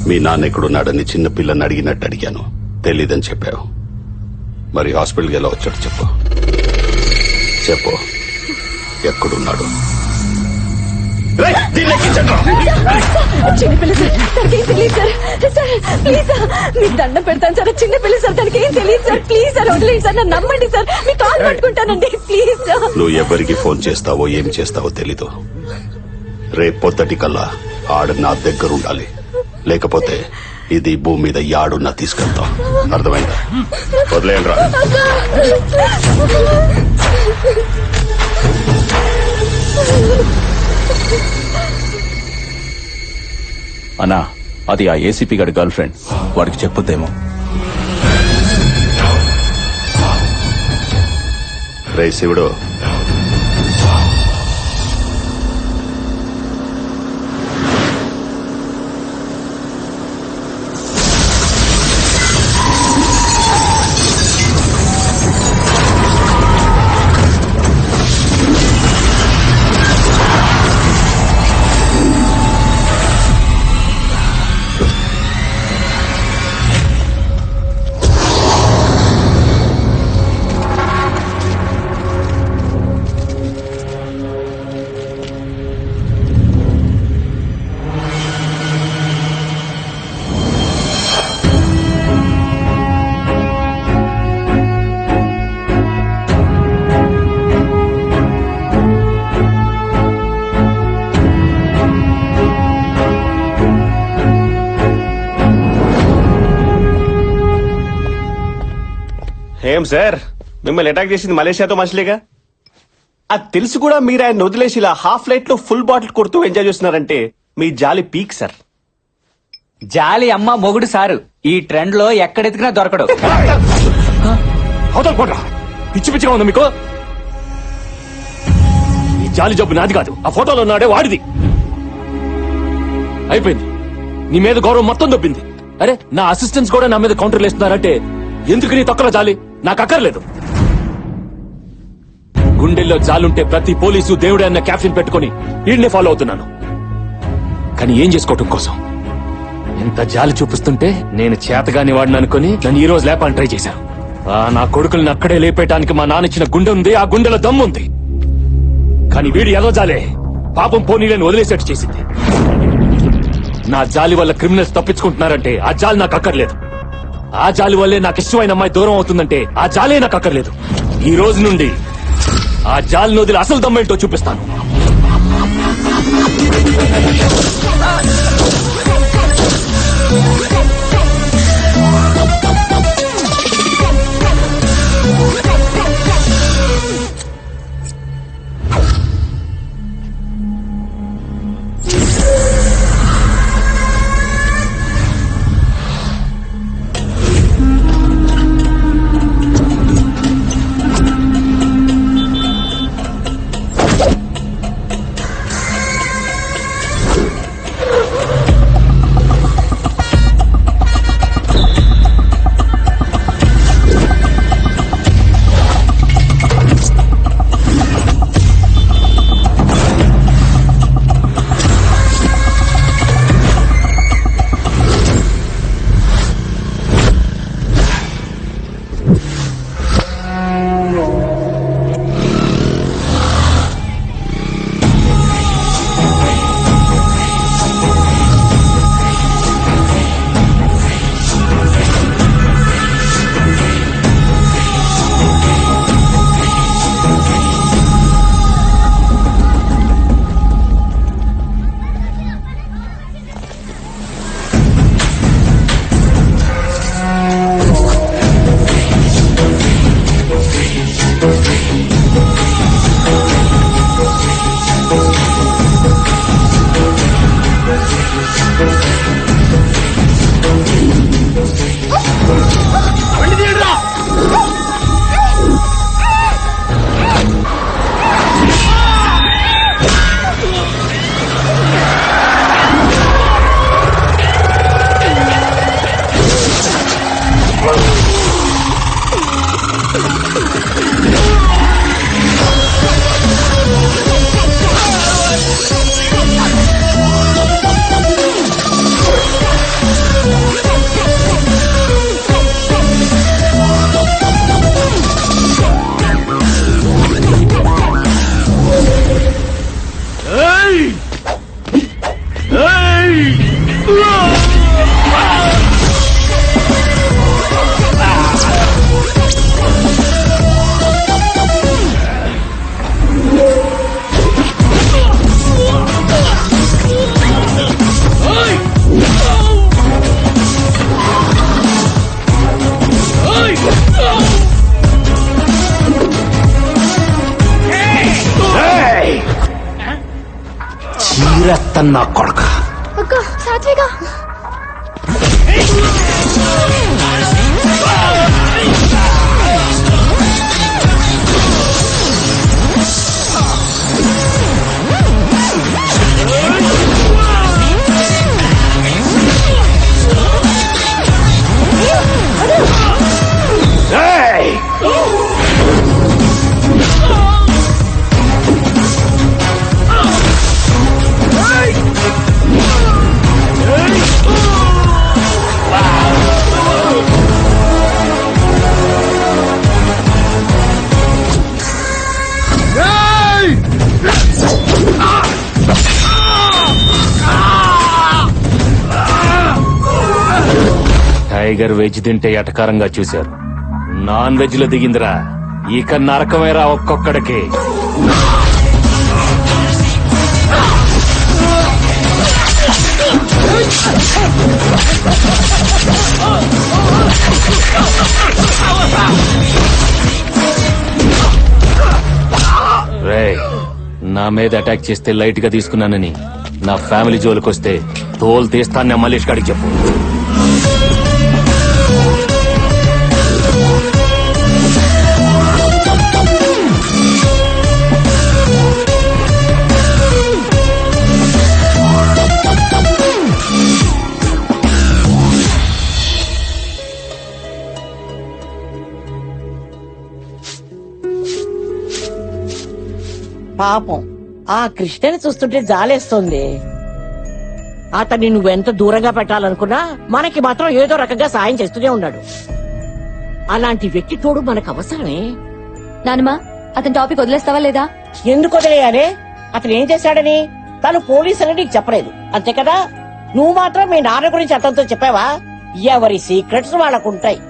మీ నాన్న ఎక్కడున్నాడని చిన్న పిల్లని అడిగినట్టు అడిగాను. తెలీదని చెప్పావు. మరి హాస్పిటల్కి ఎలా వచ్చాడు చెప్పు. చెప్పు, ఎక్కడున్నాడు? చిన్నపిల్ల సార్, తనకేం తెలియదు సార్. ప్లీజ్ సార్, మీకు దండం పెడతాను సార్. చిన్నపిల్ల సార్, తనకేం తెలియదు సార్. ప్లీజ్ సార్, వదిలేండి సార్, నన్ను నమ్మండి సార్. మీ కాల్ పట్టుకుంటానండి ప్లీజ్ సార్. నువ్వు ఎవరికి ఫోన్ చేస్తావో ఏం చేస్తావో తెలీదు. రేపు పొద్దుటి కల్లా ఆడు నా దగ్గర ఉండాలి. లేకపోతే ఇది భూమి మీద యాడున్నా తీసుకెళ్తాం. అర్థమైందా? వదిలేయండి రా. అన్నా, అది ఆ ఏసీపీ గారి గర్ల్ ఫ్రెండ్. వాడికి చెప్పొద్దేమో. రే శివుడు, ఏం సార్, మిమ్మల్ని అటాక్ చేసింది మలేషియాతో మనుషులేగా? అది తెలిసి కూడా మీరు ఆయన వదిలేసి ఇలా హాఫ్ లైట్ లో ఫుల్ బాటిల్ కొడుతూ ఎంజాయ్ చేస్తున్నారంటే మీ జాలి పీక్ సార్. జాలి అమ్మ మొగుడు సారు ఈ ట్రెండ్ లో ఎక్కడెతికినా దొరకడు. అవతల పోట్రా, పిచ్చి పిచ్చిగా ఉంది మీకు. ఈ జాలి జబ్బు నాది కాదు, ఆ ఫోటోలో ఉన్నాడే వాడిది. అయిపోయింది, నీ మీద గౌరవం మొత్తం దొబ్బింది. అరే, నా అసిస్టెంట్స్ కూడా నా మీద కౌంటర్లు వేస్తున్నారంటే ఎందుకు నీ తొక్కలో జాలి? నాకు అక్కర్లేదు. గుండెల్లో జాలుంటే ప్రతి పోలీసు దేవుడే అన్న క్యాప్షన్ పెట్టుకుని వీడినే ఫాలో అవుతున్నాను. కానీ ఏం చేసుకోవటం కోసం ఎంత జాలి చూపిస్తుంటే నేను చేతగాని వాడిని అనుకుని నన్ను ఈ రోజు లేపాలని ట్రై చేశాను. నా కొడుకుల్ని అక్కడే లేపేయటానికి మా నాన్న ఇచ్చిన గుండె ఉంది, ఆ గుండెలో దమ్ముంది. కానీ వీడి ఏదో జాలే పాపం పోనీలని వదిలేసేట్టు చేసింది. నా జాలి వల్ల క్రిమినల్స్ తప్పించుకుంటున్నారంటే ఆ జాలి నాకు అక్కర్లేదు. ఆ జాలి వల్లే నాకు ఇష్టమైన అమ్మాయి దూరం అవుతుందంటే ఆ జాలే నాకు అక్కర్లేదు. ఈ రోజు నుండి ఆ జాలిని వదిలి అసలు దమ్మేంటో చూపిస్తాను. నా కొడక. అక్క సాత్విక ఏయ్! టైగర్ వెజ్ తింటే ఎటకారంగా చూశారు, నాన్ వెజ్ లో దిగిందిరా. ఇక నరకమేరా ఒక్కొక్కడికి. రేయ్, నా మీద అటాక్ చేస్తే లైట్ గా తీసుకున్నానని నా ఫ్యామిలీ జోలికొస్తే తోలు తీస్తాను మల్లేష్ గారికి చెప్పు. పాపం ఆ కృష్ణని చూస్తుంటే జాలేస్తుంది. అతన్ని నువ్వెంత దూరంగా పెట్టాలనుకున్నా మనకి మాత్రం ఏదో రకంగా సాయం చేస్తూనే ఉన్నాడు. అలాంటి వ్యక్తి తోడు మనకు అవసరమే. నానమ్మా అతని టాపిక్ వదిలేస్తావా లేదా? ఎందుకు వదిలేయాలి? అతను ఏం చేశాడని తను పోలీసులని నీకు చెప్పలేదు అంతే కదా. నువ్వు మాత్రం మీ నాన్న గురించి అతనితో చెప్పావా? ఎవరి సీక్రెట్స్ వాళ్ళకుంటాయి.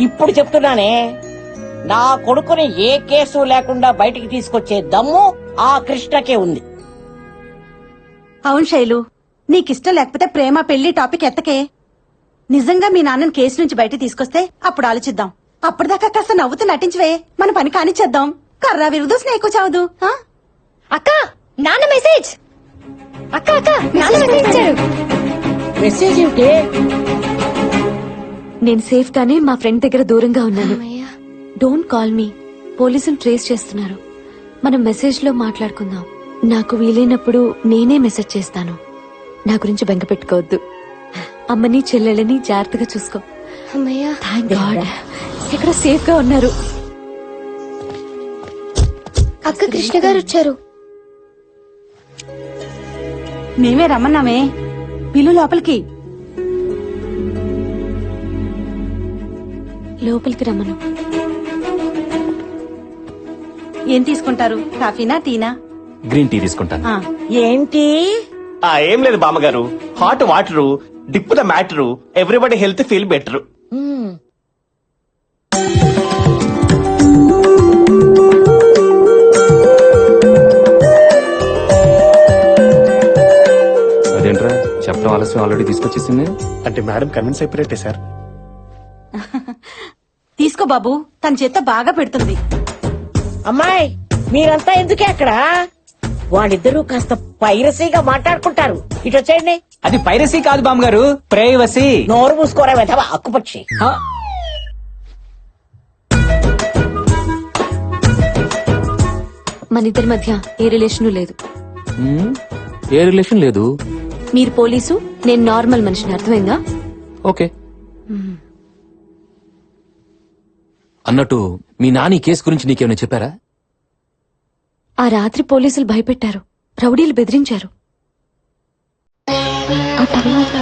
ఇప్పుడు చెప్తున్నానే, నా కొడుకుని ఏ కేసు లేకుండా బయటికి తీసుకొచ్చే దమ్ము ఆ కృష్ణకే ఉంది. అవును శైలు, నీకిష్టం లేకపోతే ప్రేమ పెళ్లి టాపిక్ ఎత్తకే. నిజంగా మీ నాన్నని కేసు నుంచి బయట తీసుకొస్తే అప్పుడు ఆలోచిద్దాం. అప్పటిదాకా కాస్త నవ్వుతూ నటించవే, మన పని కానిచ్చేద్దాం. కర్రా విరుదు స్నేహికు చావదు. అక్క నాన్న మెసేజ్. అక్క అక్క నాన్న మెసేజ్ ఇచ్చారు. మెసేజ్ ఏమిటి? నేను సేఫ్ గానే మా ఫ్రెండ్ దగ్గర దూరంగా ఉన్నాను. డోంట్ కాల్ మీ, పోలీసులు ట్రేస్ చేస్తున్నారు. మనం మెసేజ్ లో మాట్లాడుకుందాం. నాకు వీలైనప్పుడు నేనే మెసేజ్ చేస్తాను. నా గురించి బెంగ పెట్టుకోవద్దు. అమ్మని చెల్లెళ్ళని జాగ్రత్తగా చూసుకో. థాంక్ గాడ్ ఇక్కడ సేఫ్ గా ఉన్నారు. అక్క కృష్ణ గారు వచ్చారు. మేమే రమ్మన్నామే, పిల్లు లోపలికి. లోపలికి రమ్మను. ఏం తీసుకుంటారు, కాఫీనా టీనా? గ్రీన్ టీ తీసుకుంటాను. ఆ, ఏంటి? ఏం లేదు బామ్మగారు, hot water dip the matter, everybody health feel better. అదేంట్రా చెప్పడం ఆలస్యం, ఆల్రెడీ తీసుకొచ్చేసింది. అంటే మేడం కన్విన్స్ అయిపోయినట్టే సార్. తీసుకో బాబు, తన చేత్తో బాగా పెడుతుంది. అమ్మాయి, మీరంతా ఎందుకే అక్కడ? వాళ్ళిద్దరూ కాస్త పైరసీగా మాట్లాడుకుంటారు. ఇటు వచ్చేయండి. అది పైరసీ కాదు బామ్మగారు, ప్రైవసీ. నోరు మూసుకోరా వెధవ అక్కుపక్షి. మన ఇద్దరి మధ్య ఏ రిలేషన్ లేదు. ఏ రిలేషన్ లేదు. మీరు పోలీసు, నేను నార్మల్ మనిషిని, అర్థమైందా? ఓకే. అన్నట్టు మీ నాని కేసు గురించి నీకేమైనా చెప్పారా? ఆ రాత్రి పోలీసులు భయపెట్టారు, రౌడీలు బెదిరించారు. ఆ తర్వాత